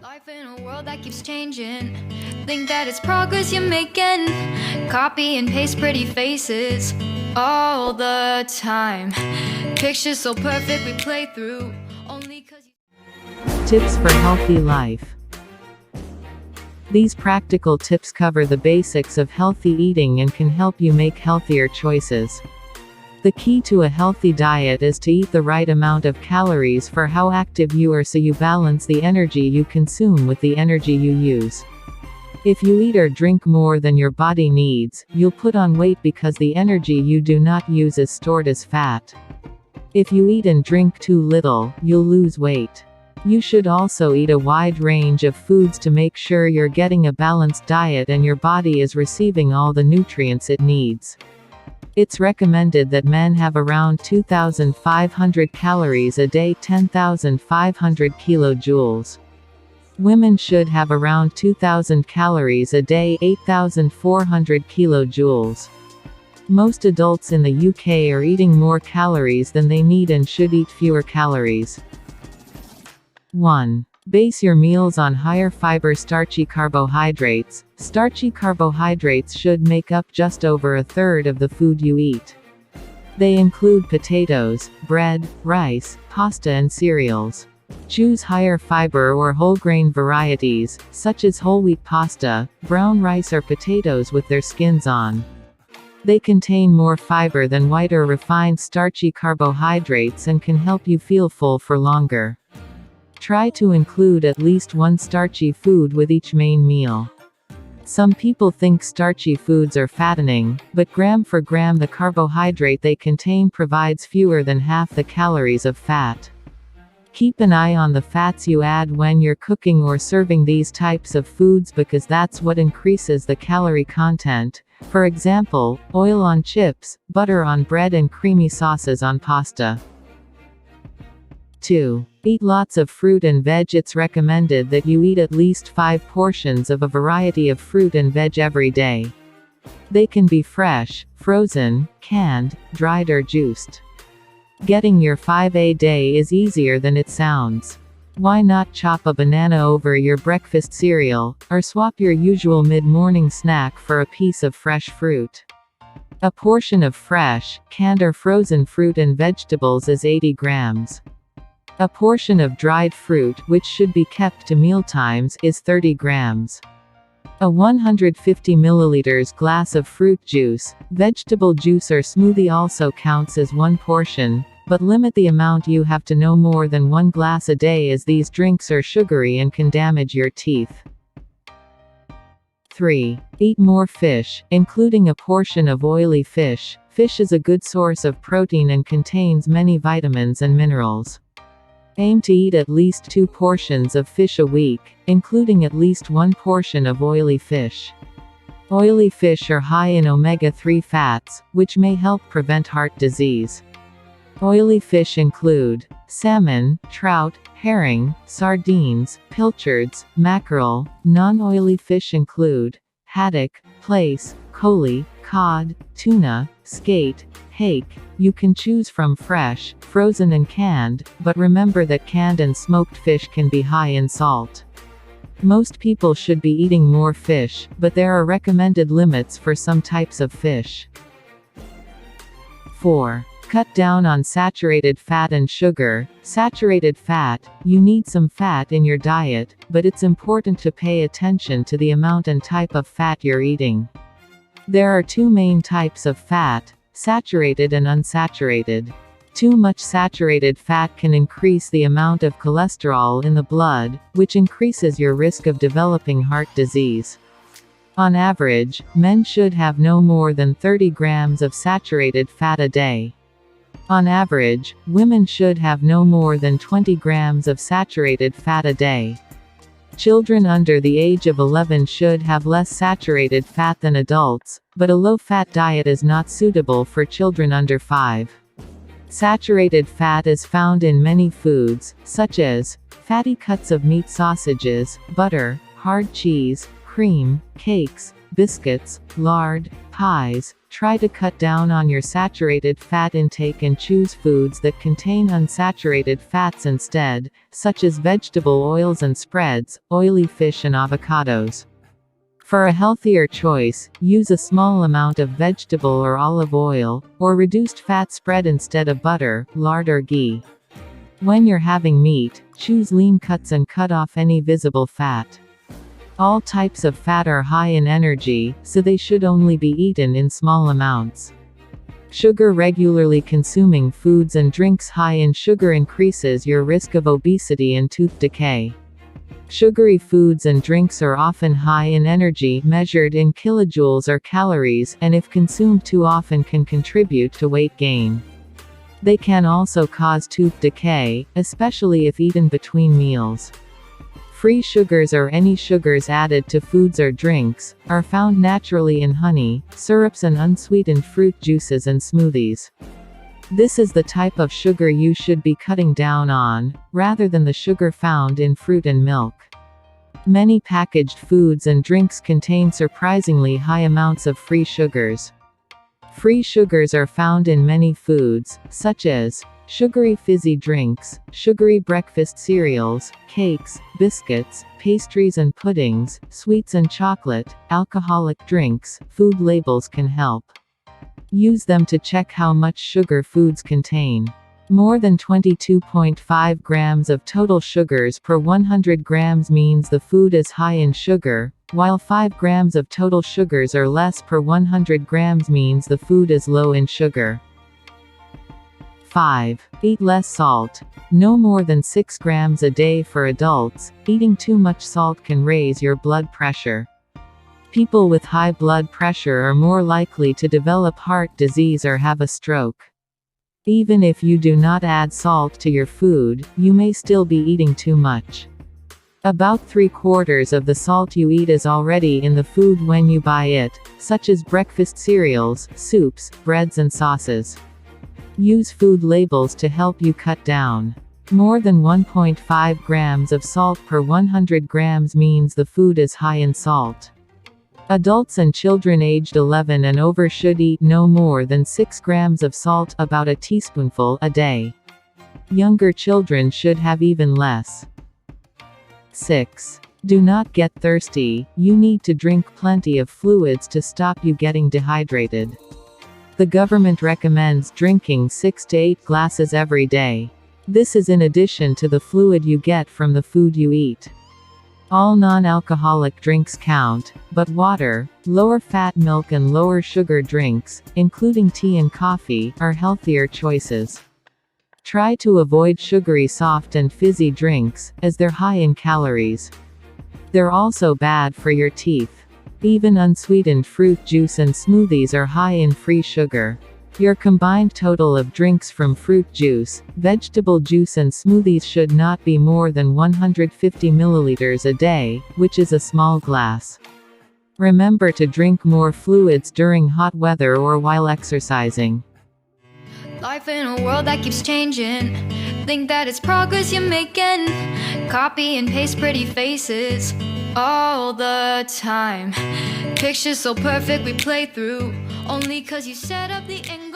Life in a world that keeps changing. Think that it's progress you're making. Copy and paste pretty faces all the time. Pictures so perfect we play through only 'cause you... Tips for healthy life. These practical tips cover the basics of healthy eating and can help you make healthier choices. The key to a healthy diet is to eat the right amount of calories for how active you are, so you balance the energy you consume with the energy you use. If you eat or drink more than your body needs, you'll put on weight because the energy you do not use is stored as fat. If you eat and drink too little, you'll lose weight. You should also eat a wide range of foods to make sure you're getting a balanced diet and your body is receiving all the nutrients it needs. It's recommended that men have around 2,500 calories a day, 10,500 kilojoules. Women should have around 2,000 calories a day, 8,400 kilojoules. Most adults in the UK are eating more calories than they need and should eat fewer calories. 1. Base your meals on higher fiber starchy carbohydrates. Starchy carbohydrates should make up just over a third of the food you eat. They include potatoes, bread, rice, pasta and cereals. Choose higher fiber or whole grain varieties, such as whole wheat pasta, brown rice or potatoes with their skins on. They contain more fiber than white or refined starchy carbohydrates and can help you feel full for longer. Try to include at least one starchy food with each main meal. Some people think starchy foods are fattening, but gram for gram the carbohydrate they contain provides fewer than half the calories of fat. Keep an eye on the fats you add when you're cooking or serving these types of foods, because that's what increases the calorie content. For example, oil on chips, butter on bread and creamy sauces on pasta. 2. Eat lots of fruit and veg. It's recommended that you eat at least 5 portions of a variety of fruit and veg every day. They can be fresh, frozen, canned, dried or juiced. Getting your 5 a day is easier than it sounds. Why not chop a banana over your breakfast cereal, or swap your usual mid-morning snack for a piece of fresh fruit? A portion of fresh, canned or frozen fruit and vegetables is 80 grams. A portion of dried fruit, which should be kept to mealtimes, is 30 grams. A 150 milliliters glass of fruit juice, vegetable juice or smoothie also counts as one portion, but limit the amount you have to no more than 1 glass a day, as these drinks are sugary and can damage your teeth. 3. Eat more fish, including a portion of oily fish. Fish is a good source of protein and contains many vitamins and minerals. Aim to eat at least 2 portions of fish a week, including at least 1 portion of oily fish. Oily fish are high in omega-3 fats, which may help prevent heart disease. Oily fish include salmon, trout, herring, sardines, pilchards, mackerel. Non-oily fish include haddock, plaice, collie, cod, tuna, skate, hake. You can choose from fresh, frozen and canned, but remember that canned and smoked fish can be high in salt. Most people should be eating more fish, but there are recommended limits for some types of fish. 4. Cut down on saturated fat and sugar. Saturated fat, you need some fat in your diet, but it's important to pay attention to the amount and type of fat you're eating. There are 2 main types of fat: saturated and unsaturated. Too much saturated fat can increase the amount of cholesterol in the blood, which increases your risk of developing heart disease. On average, men should have no more than 30 grams of saturated fat a day. On average, women should have no more than 20 grams of saturated fat a day. Children under the age of 11 should have less saturated fat than adults, but a low-fat diet is not suitable for children under 5. Saturated fat is found in many foods, such as fatty cuts of meat, sausages, butter, hard cheese, cream, cakes, biscuits, lard, pies, try to cut down on your saturated fat intake and choose foods that contain unsaturated fats instead, such as vegetable oils and spreads, oily fish and avocados. For a healthier choice, use a small amount of vegetable or olive oil, or reduced fat spread instead of butter, lard or ghee. When you're having meat, choose lean cuts and cut off any visible fat. All types of fat are high in energy, so they should only be eaten in small amounts. Sugar. Regularly consuming foods and drinks high in sugar increases your risk of obesity and tooth decay. Sugary foods and drinks are often high in energy, measured in kilojoules or calories, and if consumed too often can contribute to weight gain. They can also cause tooth decay, especially if eaten between meals. Free sugars, or any sugars added to foods or drinks, are found naturally in honey, syrups and unsweetened fruit juices and smoothies. This is the type of sugar you should be cutting down on, rather than the sugar found in fruit and milk. Many packaged foods and drinks contain surprisingly high amounts of free sugars. Free sugars are found in many foods, such as sugary fizzy drinks, sugary breakfast cereals, cakes, biscuits, pastries and puddings, sweets and chocolate, alcoholic drinks. Food labels can help. Use them to check how much sugar foods contain. More than 22.5 grams of total sugars per 100 grams means the food is high in sugar, while 5 grams of total sugars or less per 100 grams means the food is low in sugar. 5. Eat less salt. No more than 6 grams a day for adults. Eating too much salt can raise your blood pressure. People with high blood pressure are more likely to develop heart disease or have a stroke. Even if you do not add salt to your food, you may still be eating too much. About 3/4 of the salt you eat is already in the food when you buy it, such as breakfast cereals, soups, breads and sauces. Use food labels to help you cut down. More than 1.5 grams of salt per 100 grams means the food is high in salt. Adults and children aged 11 and over should eat no more than 6 grams of salt, about a teaspoonful, a day. Younger children should have even less. 6. Do not get thirsty. You need to drink plenty of fluids to stop you getting dehydrated. The government recommends drinking 6 to 8 glasses every day. This is in addition to the fluid you get from the food you eat. All non-alcoholic drinks count, but water, lower-fat milk and lower-sugar drinks, including tea and coffee, are healthier choices. Try to avoid sugary soft and fizzy drinks, as they're high in calories. They're also bad for your teeth. Even unsweetened fruit juice and smoothies are high in free sugar. Your combined total of drinks from fruit juice, vegetable juice and smoothies should not be more than 150 milliliters a day, which is a small glass. Remember to drink more fluids during hot weather or while exercising. Life in a world that keeps changing. Think that it's progress you're making. Copy and paste pretty faces all the time. Pictures so perfect we play through, only 'cause you set up the English.